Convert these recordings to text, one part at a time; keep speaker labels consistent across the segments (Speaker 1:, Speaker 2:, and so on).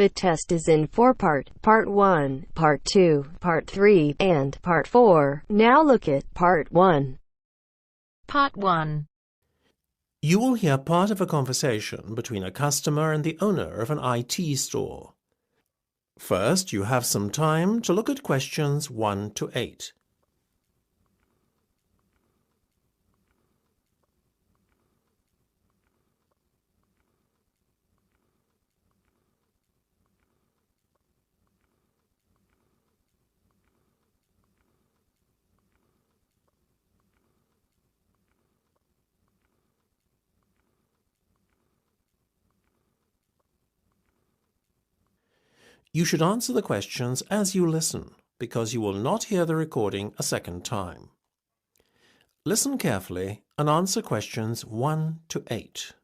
Speaker 1: The test is in 4 parts: Part 1, Part 2, Part 3, and Part 4. Now look at Part 1.
Speaker 2: Part 1.
Speaker 3: You will hear part of a conversation between a customer and the owner of an IT store. First, you have some time to look at questions 1 to 8. You should answer the questions as you listen, because you will not hear the recording a second time. Listen carefully and answer questions 1 to 8.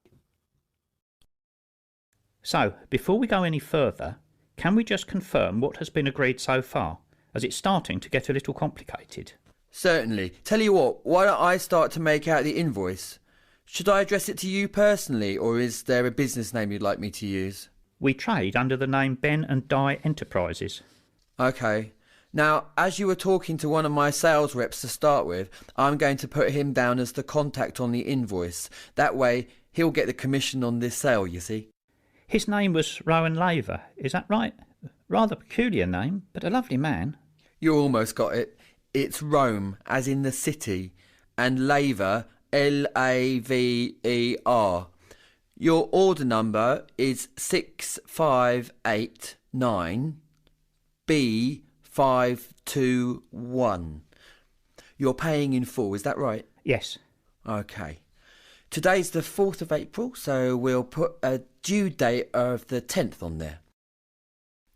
Speaker 4: So, before we go any further, can we just confirm what has been agreed so far, as it's starting to get a little complicated?
Speaker 5: Certainly. Tell you what, why don't I start to make out the invoice? Should I address it to you personally, or is there a business name you'd like me to use?
Speaker 4: We trade under the name Ben and Di Enterprises.
Speaker 5: Okay. Now, as you were talking to one of my sales reps to start with, I'm going to put him down as the contact on the invoice. That way, he'll get the commission on this sale, you see.
Speaker 4: His name was Rowan Laver, is that right? Rather peculiar name, but a lovely man.
Speaker 5: You almost got it. It's Rome, as in the city, and Laver, Laver. Your order number is 6589B521. You're paying in full, is that right?
Speaker 4: Yes.
Speaker 5: Okay. Today's the 4th of April, so we'll put a due date of the 10th on there.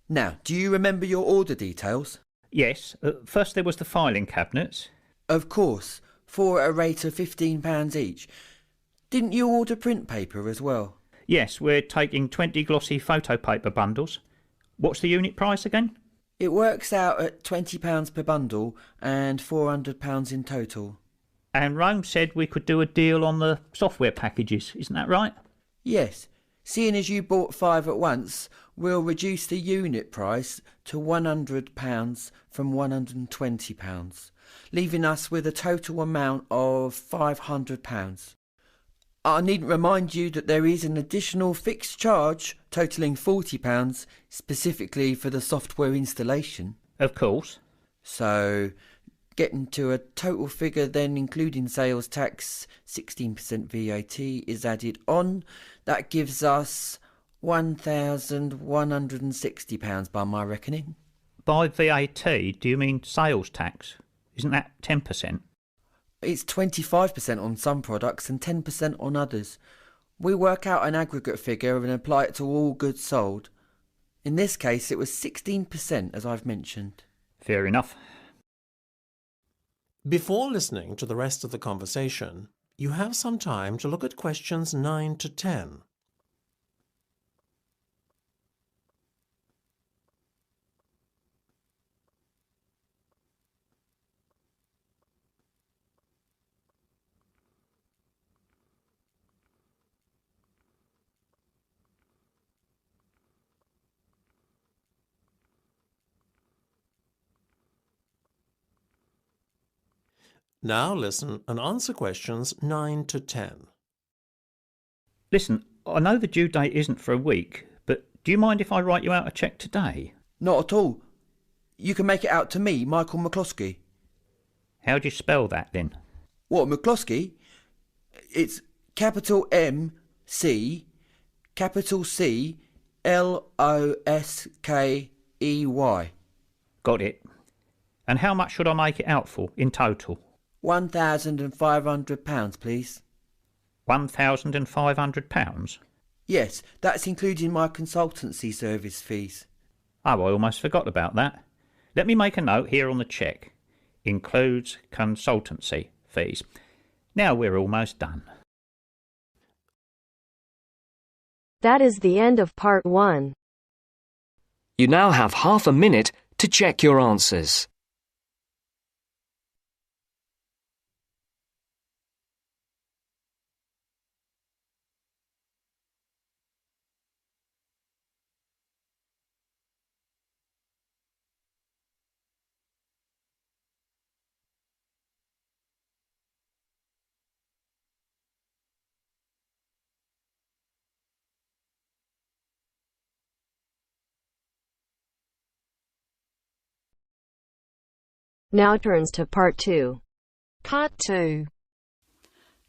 Speaker 5: Now, do you remember your order details?
Speaker 4: Yes. First there was the filing cabinets.
Speaker 5: Of course, for a rate of £15 each. Didn't you order print paper as well?
Speaker 4: Yes, we're taking 20 glossy photo paper bundles. What's the unit price again?
Speaker 5: It works out at £20 per bundle and £400 in total.
Speaker 4: And Rome said we could do a deal on the software packages, isn't that right?
Speaker 5: Yes. Seeing as you bought 5 at once, we'll reduce the unit price to £100 from £120, leaving us with a total amount of £500. I needn't remind you that there is an additional fixed charge totalling £40 specifically for the software installation.
Speaker 4: Of course.
Speaker 5: So, getting to a total figure then including sales tax, 16% VAT is added on. That gives us £1,160 by my reckoning.
Speaker 4: By VAT, do you mean sales tax? Isn't that 10%?
Speaker 5: It's 25% on some products and 10% on others. We work out an aggregate figure and apply it to all goods sold. In this case, it was 16%, as I've mentioned.
Speaker 4: Fair enough.
Speaker 3: Before listening to the rest of the conversation, you have some time to look at questions 9 to 10. Now listen and answer questions 9 to 10.
Speaker 4: Listen, I know the due date isn't for a week, but do you mind if I write you out a cheque today?
Speaker 5: Not at all. You can make it out to me, Michael McCloskey.
Speaker 4: How do you spell that then?
Speaker 5: What, McCloskey? It's capital M C, capital C, Loskey.
Speaker 4: Got it. And how much should I make it out for in total?
Speaker 5: £1,500, please.
Speaker 4: £1,500?
Speaker 5: Yes, that's including my consultancy service fees.
Speaker 4: Oh, I almost forgot about that. Let me make a note here on the cheque. Includes consultancy fees. Now we're almost done.
Speaker 1: That is the end of Part 1.
Speaker 6: You now have half a minute to check your answers.
Speaker 1: Now turns to Part 2.
Speaker 2: Part 2.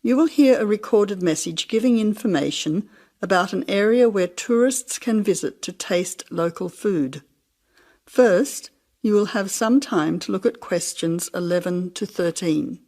Speaker 7: You will hear a recorded message giving information about an area where tourists can visit to taste local food. First, you will have some time to look at questions 11 to 13.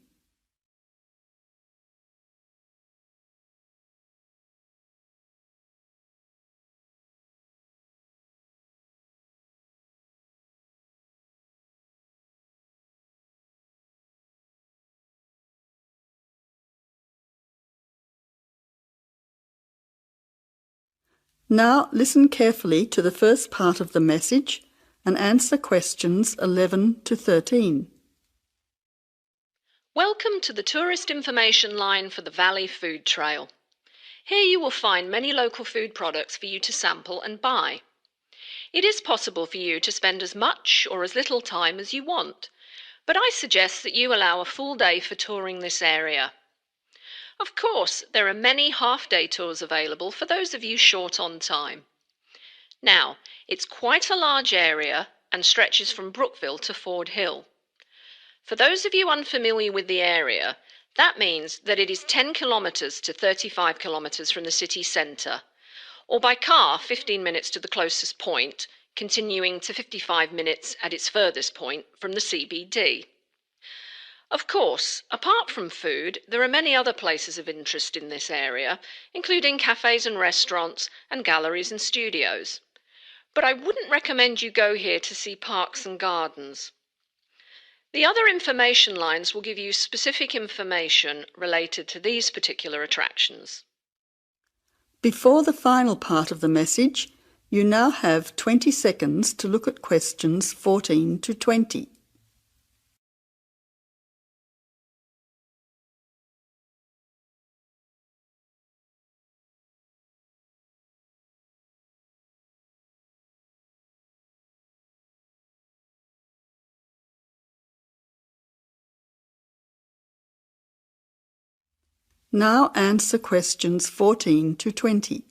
Speaker 7: Now listen carefully to the first part of the message and answer questions 11 to 13.
Speaker 8: Welcome to the tourist information line for the Valley Food Trail. Here you will find many local food products for you to sample and buy. It is possible for you to spend as much or as little time as you want, but I suggest that you allow a full day for touring this area. Of course, there are many half-day tours available for those of you short on time. Now, it's quite a large area and stretches from Brookville to Ford Hill. For those of you unfamiliar with the area, that means that it is 10 kilometres to 35 kilometres from the city centre, or by car 15 minutes to the closest point, continuing to 55 minutes at its furthest point from the CBD. Of course, apart from food, there are many other places of interest in this area, including cafes and restaurants and galleries and studios. But I wouldn't recommend you go here to see parks and gardens. The other information lines will give you specific information related to these particular attractions.
Speaker 7: Before the final part of the message, you now have 20 seconds to look at questions 14 to 20. Now answer questions 14 to 20.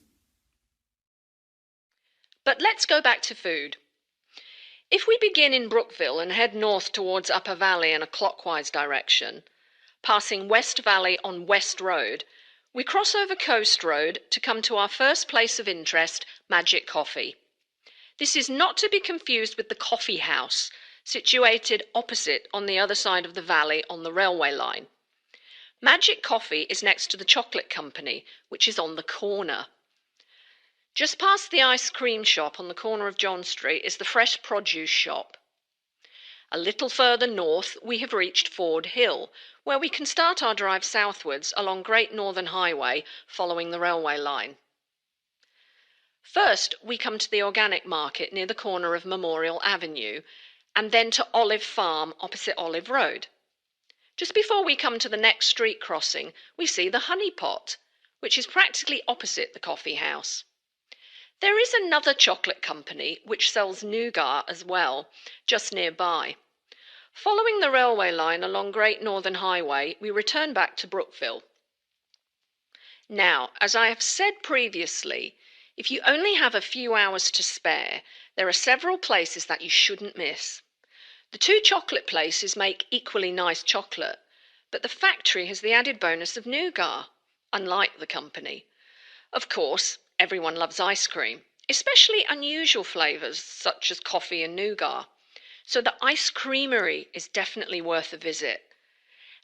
Speaker 8: But let's go back to food. If we begin in Brookville and head north towards Upper Valley in a clockwise direction, passing West Valley on West Road, we cross over Coast Road to come to our first place of interest, Magic Coffee. This is not to be confused with the Coffee House, situated opposite on the other side of the valley on the railway line. Magic Coffee is next to the Chocolate Company, which is on the corner. Just past the ice cream shop on the corner of John Street is the fresh produce shop. A little further north we have reached Ford Hill, where we can start our drive southwards along Great Northern Highway following the railway line. First we come to the organic market near the corner of Memorial Avenue, and then to Olive Farm opposite Olive Road. Just before we come to the next street crossing, we see the Honey Pot, which is practically opposite the coffee house. There is another chocolate company which sells nougat as well, just nearby. Following the railway line along Great Northern Highway, we return back to Brookville. Now, as I have said previously, if you only have a few hours to spare, there are several places that you shouldn't miss. The two chocolate places make equally nice chocolate, but the factory has the added bonus of nougat, unlike the company. Of course, everyone loves ice cream, especially unusual flavours such as coffee and nougat, so the ice creamery is definitely worth a visit.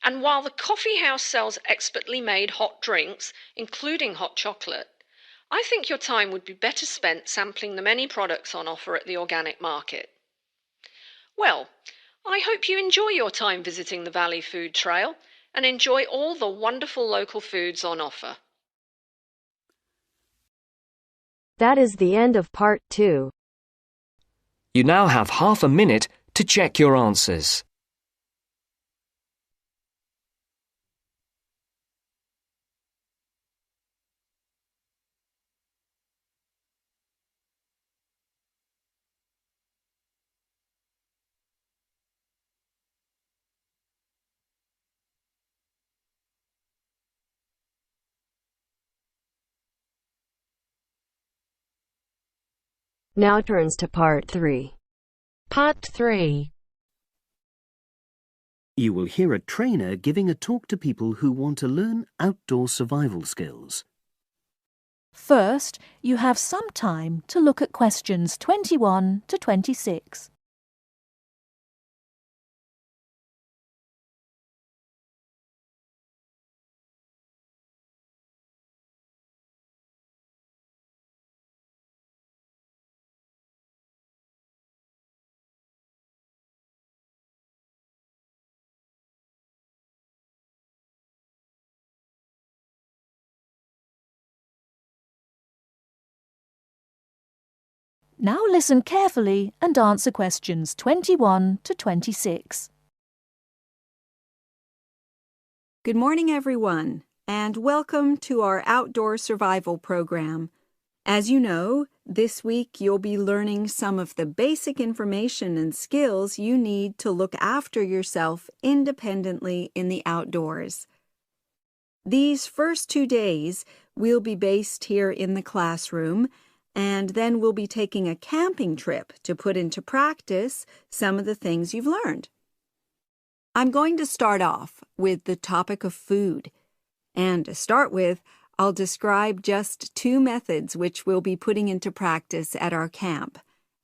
Speaker 8: And while the coffee house sells expertly made hot drinks, including hot chocolate, I think your time would be better spent sampling the many products on offer at the organic market. Well, I hope you enjoy your time visiting the Valley Food Trail and enjoy all the wonderful local foods on offer.
Speaker 1: That is the end of Part 2.
Speaker 6: You now have half a minute to check your answers.
Speaker 1: Now turns to Part 3.
Speaker 2: Part 3.
Speaker 9: You will hear a trainer giving a talk to people who want to learn outdoor survival skills.
Speaker 2: First, you have some time to look at questions 21 to 26. Now listen carefully and answer questions 21 to 26.
Speaker 10: Good morning, everyone, and welcome to our outdoor survival program. As you know, this week you'll be learning some of the basic information and skills you need to look after yourself independently in the outdoors. These first 2 days will be based here in the classroom, and then we'll be taking a camping trip to put into practice some of the things you've learned. I'm going to start off with the topic of food. And to start with, I'll describe just 2 methods which we'll be putting into practice at our camp,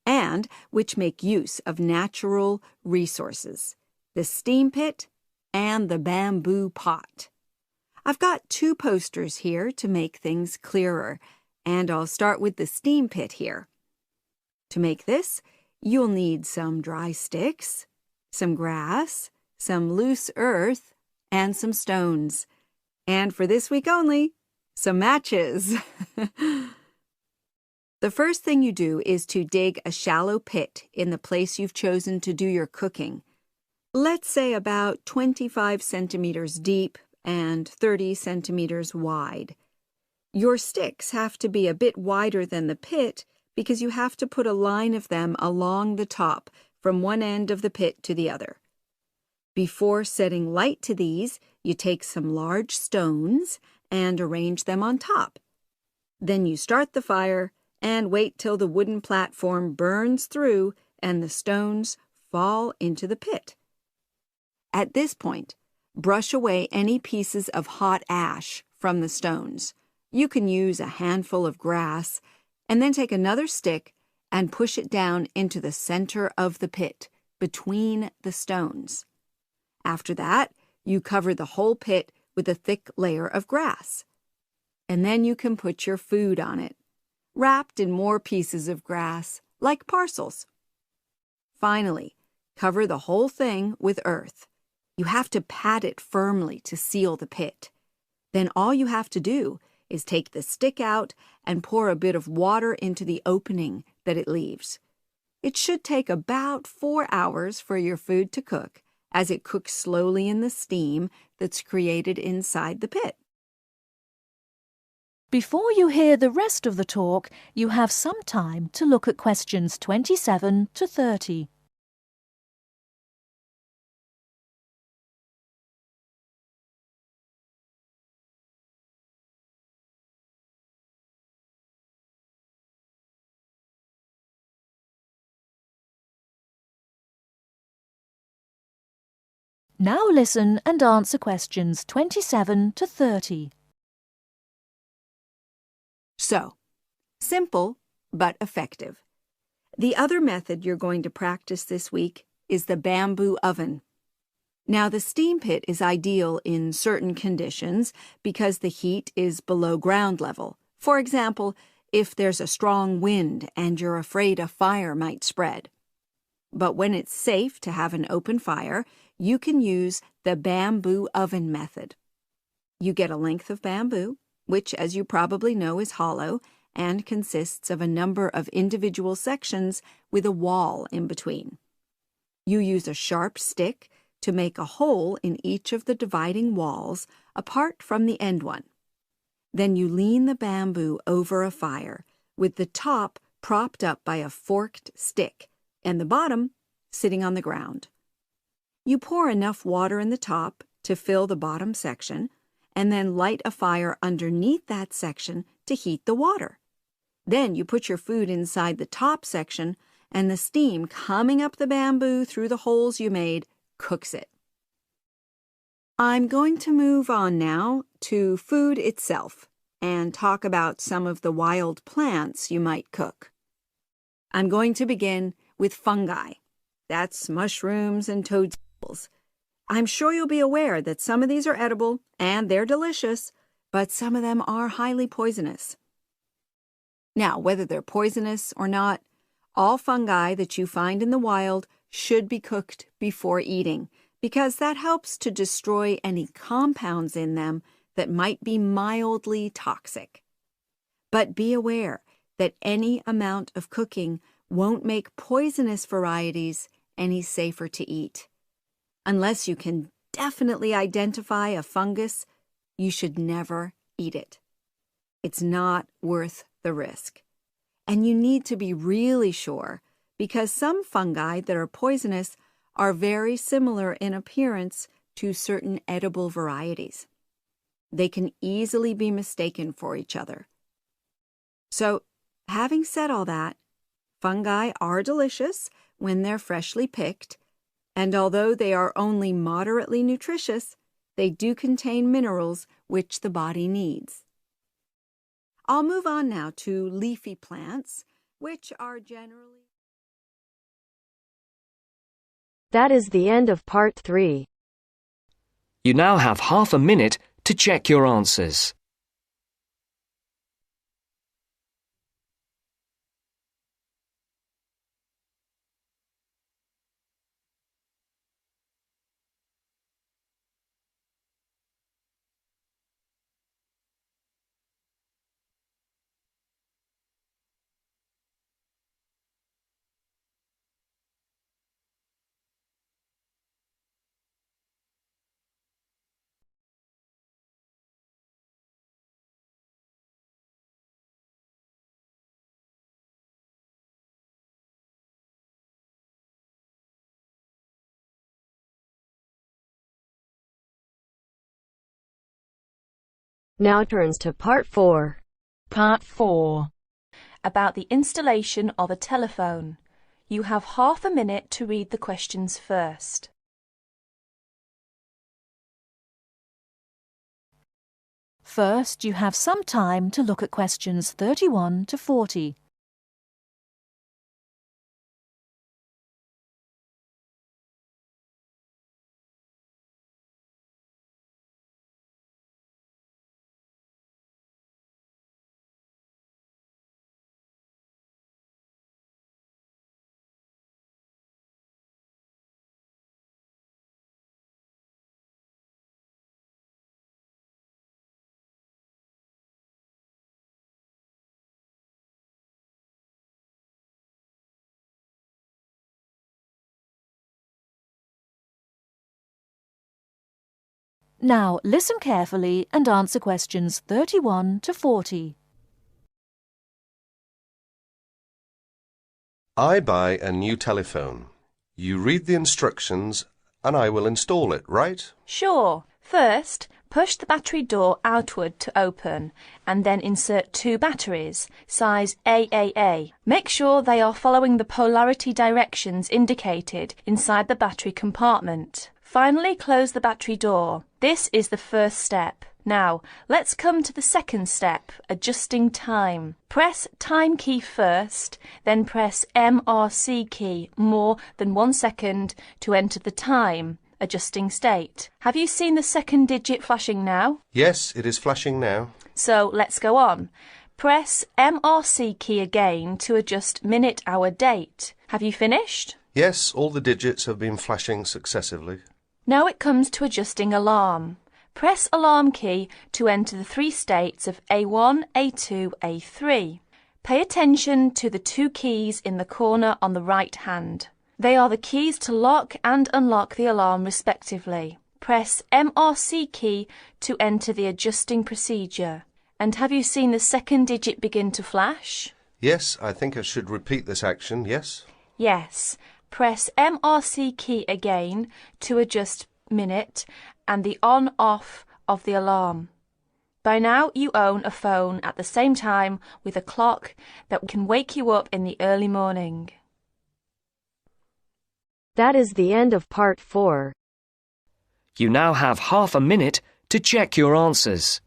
Speaker 10: and which make use of natural resources, the steam pit and the bamboo pot. I've got 2 posters here to make things clearer, and I'll start with the steam pit here. To make this, you'll need some dry sticks, some grass, some loose earth, and some stones. And for this week only, some matches. The first thing you do is to dig a shallow pit in the place you've chosen to do your cooking. Let's say about 25 centimeters deep and 30 centimeters wide. Your sticks have to be a bit wider than the pit because you have to put a line of them along the top from one end of the pit to the other. Before setting light to these, you take some large stones and arrange them on top. Then you start the fire and wait till the wooden platform burns through and the stones fall into the pit. At this point, brush away any pieces of hot ash from the stones. You can use a handful of grass, and then take another stick and push it down into the center of the pit, between the stones. After that, you cover the whole pit with a thick layer of grass. And then you can put your food on it, wrapped in more pieces of grass, like parcels. Finally, cover the whole thing with earth. You have to pat it firmly to seal the pit. Then all you have to do is take the stick out and pour a bit of water into the opening that it leaves. It should take about 4 hours for your food to cook, as it cooks slowly in the steam that's created inside the pit.
Speaker 2: Before you hear the rest of the talk, you have some time to look at questions 27 to 30. Now listen and answer questions 27 to 30.
Speaker 10: So, simple but effective. The other method you're going to practice this week is the bamboo oven. Now, the steam pit is ideal in certain conditions because the heat is below ground level. For example, if there's a strong wind and you're afraid a fire might spread. But when it's safe to have an open fire, you can use the bamboo oven method. You get a length of bamboo, which, as you probably know, is hollow and consists of a number of individual sections with a wall in between. You use a sharp stick to make a hole in each of the dividing walls apart from the end one. Then you lean the bamboo over a fire, with the top propped up by a forked stick and the bottom sitting on the ground. You pour enough water in the top to fill the bottom section, and then light a fire underneath that section to heat the water. Then you put your food inside the top section, and the steam coming up the bamboo through the holes you made cooks it. I'm going to move on now to food itself and talk about some of the wild plants you might cook. I'm going to begin with fungi. That's mushrooms and toadstools. I'm sure you'll be aware that some of these are edible and they're delicious, but some of them are highly poisonous. Now, whether they're poisonous or not, all fungi that you find in the wild should be cooked before eating, because that helps to destroy any compounds in them that might be mildly toxic. But be aware that any amount of cooking won't make poisonous varieties any safer to eat. Unless you can definitely identify a fungus, you should never eat it. It's not worth the risk. And you need to be really sure, because some fungi that are poisonous are very similar in appearance to certain edible varieties. They can easily be mistaken for each other. So, having said all that, fungi are delicious when they're freshly picked, and although they are only moderately nutritious, they do contain minerals which the body needs. I'll move on now to leafy plants, which are generally...
Speaker 1: That is the end of part 3.
Speaker 6: You now have half a minute to check your answers.
Speaker 1: Now turns to part 4.
Speaker 2: Part 4. About the installation of a telephone. You have half a minute to read the questions first. First, you have some time to look at questions 31 to 40. Now, listen carefully and answer questions 31 to 40.
Speaker 11: I buy a new telephone. You read the instructions and I will install it, right?
Speaker 2: Sure. First, push the battery door outward to open and then insert 2 batteries, size AAA. Make sure they are following the polarity directions indicated inside the battery compartment. Finally, close the battery door. This is the first step. Now, let's come to the second step, adjusting time. Press time key first, then press MRC key more than 1 second to enter the time, adjusting state. Have you seen the second digit flashing now?
Speaker 11: Yes, it is flashing now.
Speaker 2: So let's go on. Press MRC key again to adjust minute, hour, date. Have you finished?
Speaker 11: Yes, all the digits have been flashing successively.
Speaker 2: Now it comes to adjusting alarm. Press alarm key to enter the 3 states of A1, A2, A3. Pay attention to the 2 keys in the corner on the right hand. They are the keys to lock and unlock the alarm respectively. Press MRC key to enter the adjusting procedure. And have you seen the second digit begin to flash?
Speaker 11: Yes, I think I should repeat this action, yes?
Speaker 2: Yes. Press MRC key again to adjust minute and the on-off of the alarm. By now you own a phone at the same time with a clock that can wake you up in the early morning.
Speaker 1: That is the end of part 4.
Speaker 6: You now have half a minute to check your answers.